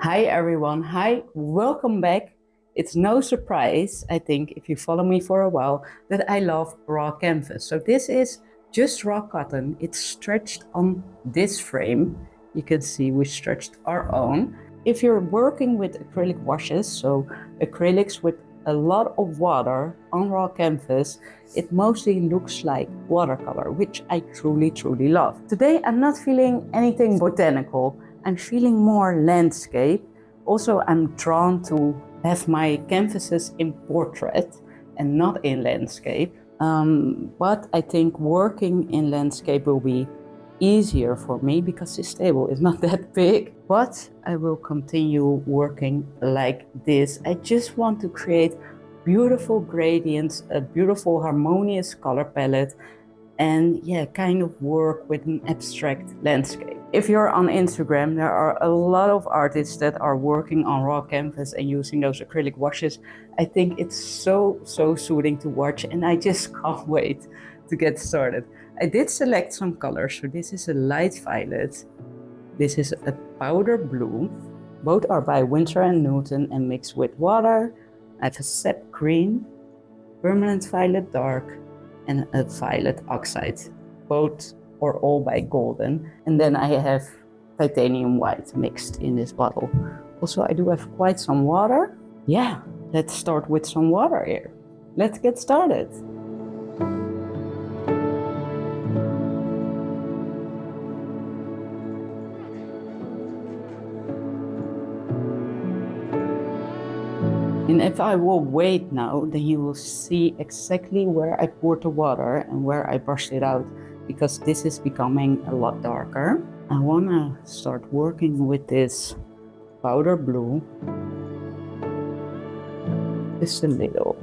Hi everyone, hi, welcome back. It's no surprise, I think, if you follow me for a while, that I love raw canvas. So this is just raw cotton. It's stretched on this frame. You can see we stretched our own. If you're working with acrylic washes, so acrylics with a lot of water on raw canvas, it mostly looks like watercolor, which I truly love. Today I'm not feeling anything botanical. I'm feeling more landscape. Also, I'm drawn to have my canvases in portrait and not in landscape. But I think working in landscape will be easier for me because this table is not that big. But I will continue working like this. I just want to create beautiful gradients, a beautiful harmonious color palette, and yeah, kind of work with an abstract landscape. If you're on Instagram, there are a lot of artists that are working on raw canvas and using those acrylic washes. I think it's so soothing to watch, and I just can't wait to get started. I did select some colors. So this is a light violet. This is a powder blue. Both are by Winsor & Newton and mixed with water. I have a sap green, permanent violet dark, and a violet oxide, both or all by Golden. And then I have titanium white mixed in this bottle. Also, I do have quite some water. Yeah, let's start with some water here. Let's get started. And if I will wait now, then you will see exactly where I poured the water and where I brushed it out, because this is becoming a lot darker. I want to start working with this powder blue. Just a little.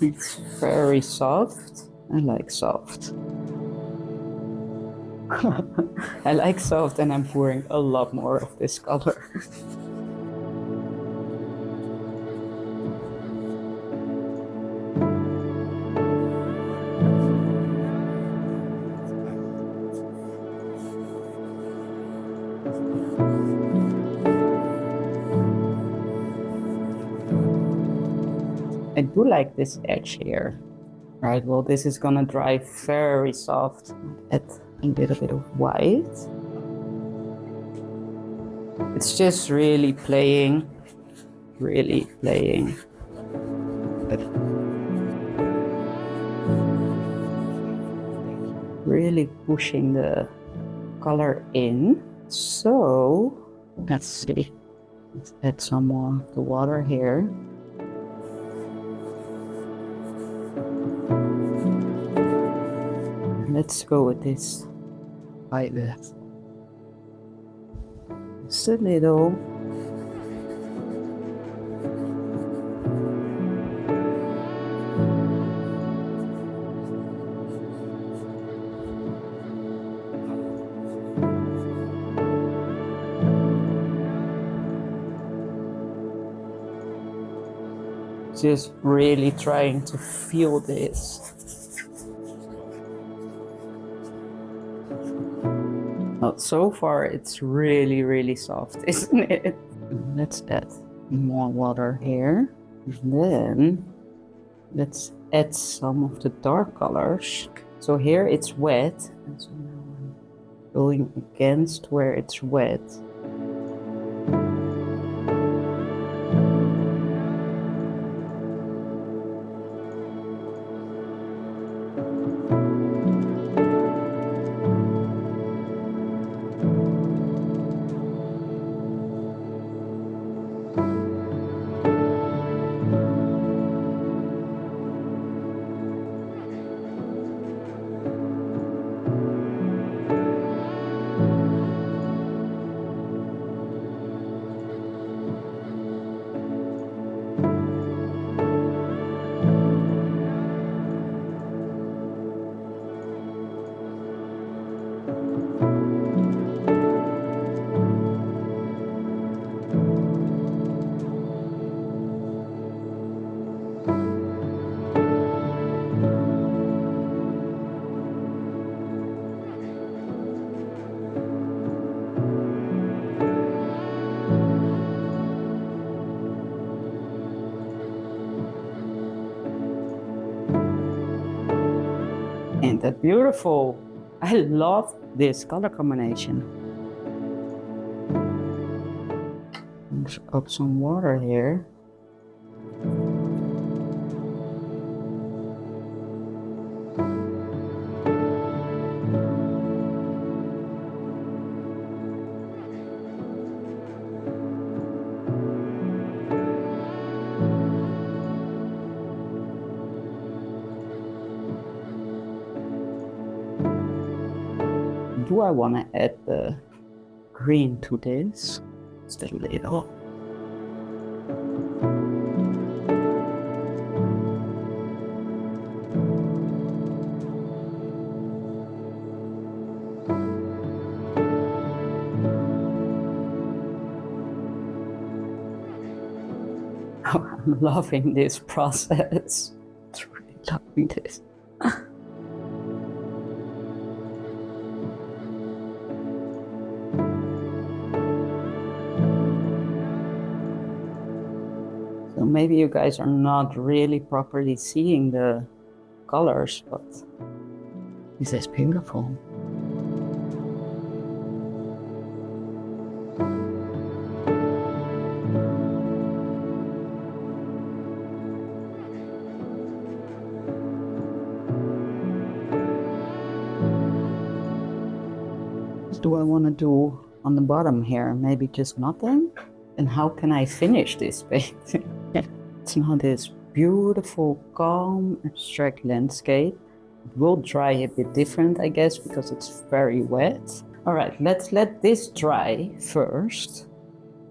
It's very soft. I like soft. I like soft, and I'm pouring a lot more of this color. I do like this edge here. Right, well, this is gonna dry very soft. Add a little bit of white. It's just really playing. Really pushing the color in. So, let's see. Let's add some more of the water here. Let's go with this violet. Just a little. Just really trying to feel this. So far, it's really soft, isn't it? Let's add more water here. And then let's add some of the dark colors. So here it's wet, and so now I'm going against where it's wet. that beautiful? I love this color combination. Mix up some water here. Do I want to add the green to this? Just a little. Oh, I'm loving this process. I'm really loving this. So maybe you guys are not really properly seeing the colors, but this is beautiful. What do I want to do on the bottom here? Maybe just nothing? And how can I finish this painting? It's now this beautiful, calm, abstract landscape. It will dry a bit different, I guess, because it's very wet. All right, let's let this dry first,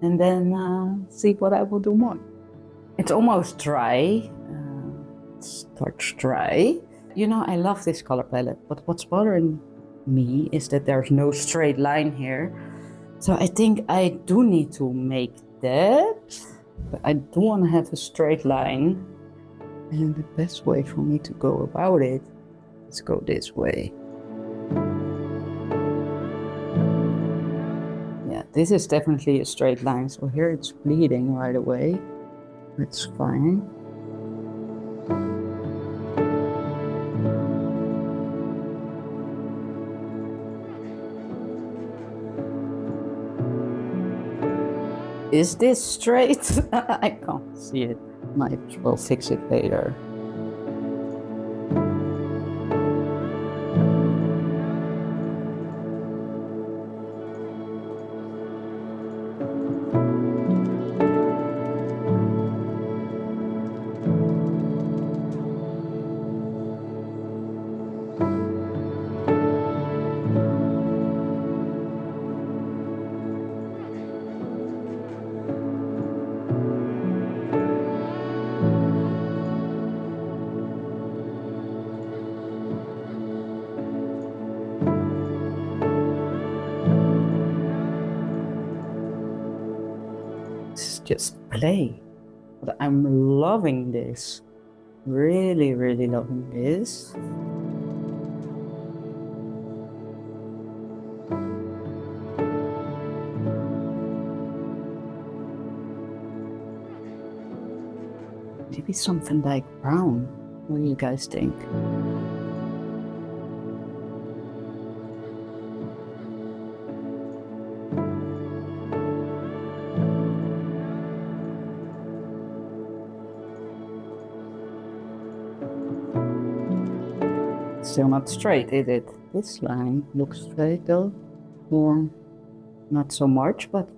and then see what I will do more. It's almost dry. It starts dry. You know, I love this color palette, but what's bothering me is that there's no straight line here. So I think I do need to make that, but I do want to have a straight line. And the best way for me to go about it is go this way. Yeah, this is definitely a straight line. So here it's bleeding right away. It's fine. Is this straight? I can't see it. Might as well fix it later. Just play. But I'm loving this. Really, really loving this. Maybe something like brown. What do you guys think? Still not straight, is it? This line looks straight though, or not so much, but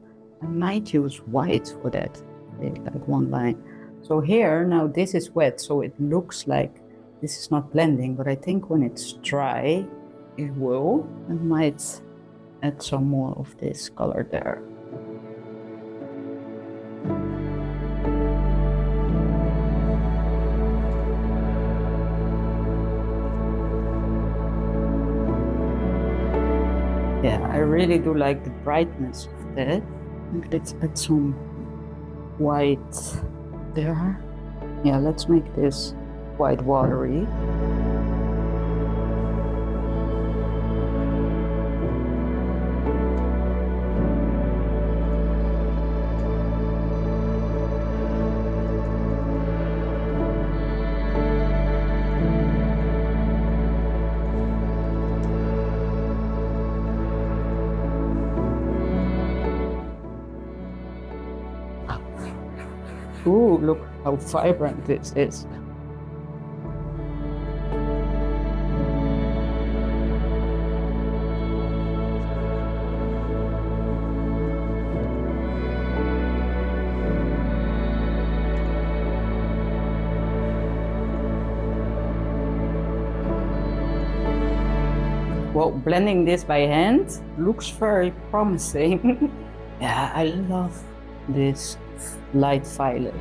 I might use white for that, like one line. So here, now this is wet, so it looks like this is not blending, but I think when it's dry, it will. I might add some more of this color there. Yeah, I really do like the brightness of that. Maybe let's add some white there. Yeah, let's make this quite watery. Ooh, look how vibrant this is. Well, blending this by hand looks very promising. Yeah, I love this light violet.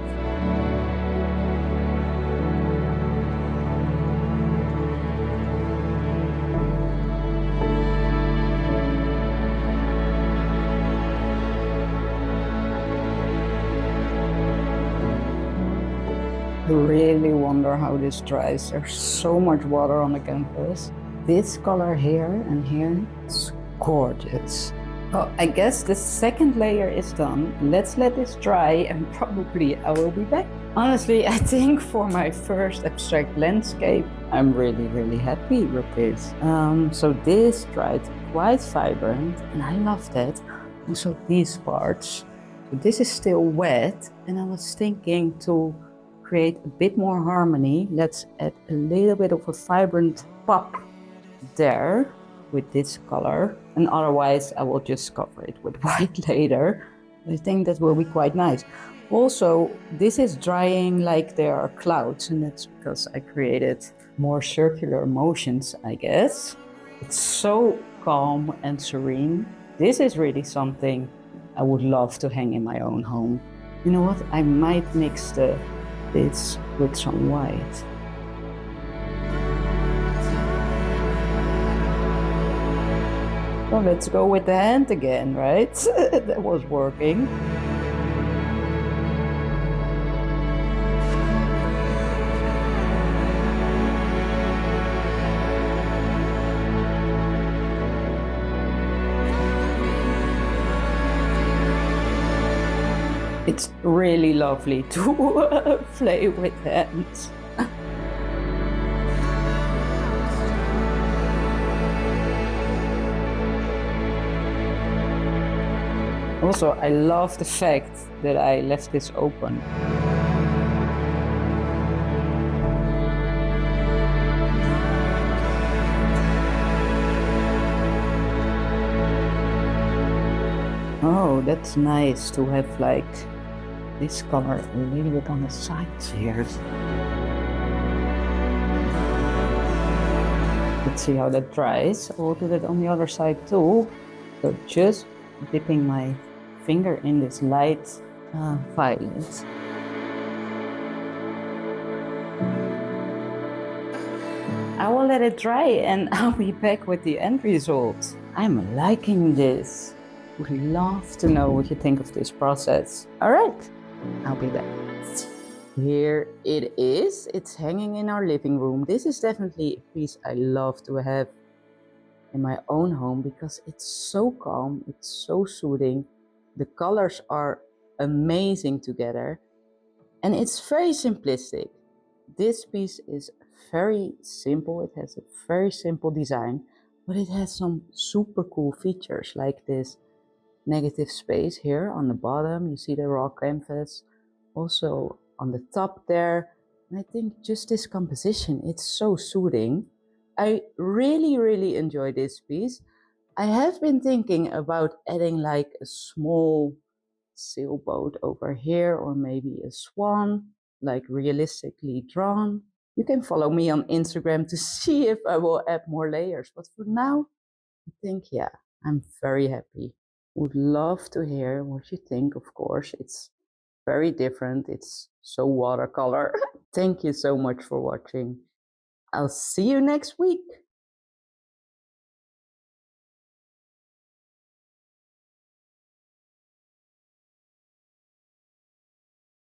I really wonder how this dries. There's so much water on the canvas. This color here and here, it's gorgeous. Well, I guess the second layer is done. Let's let this dry and probably I will be back. Honestly, I think for my first abstract landscape, I'm really happy with this. So this dried quite vibrant and I love that. Also these parts. So this is still wet and I was thinking to create a bit more harmony. Let's add a little bit of a vibrant pop there with this color, and otherwise I will just cover it with white later. I think that will be quite nice. Also, this is drying like there are clouds, and that's because I created more circular motions, I guess. It's so calm and serene. This is really something I would love to hang in my own home. You know what? I might mix this with some white. Well, let's go with the hand again, right? That was working. It's really lovely to play with hands. Also, I love the fact that I left this open. Oh, that's nice to have like this color a little bit on the sides here. Let's see how that dries. I will do that on the other side too. So just dipping my finger in this light violet. I will let it dry and I'll be back with the end result. I'm liking this. Would love to know what you think of this process. All right, I'll be back. Here it is. It's hanging in our living room. This is definitely a piece I love to have in my own home because it's so calm, it's so soothing. The colors are amazing together and it's very simplistic. This piece is very simple. It has a very simple design, but it has some super cool features like this negative space here on the bottom. You see the raw canvas also on the top there. And I think just this composition, it's so soothing. I really enjoy this piece. I have been thinking about adding like a small sailboat over here or maybe a swan, like realistically drawn. You can follow me on Instagram to see if I will add more layers. But for now, I think, yeah, I'm very happy. Would love to hear what you think, of course. It's very different. It's so watercolor. Thank you so much for watching. I'll see you next week.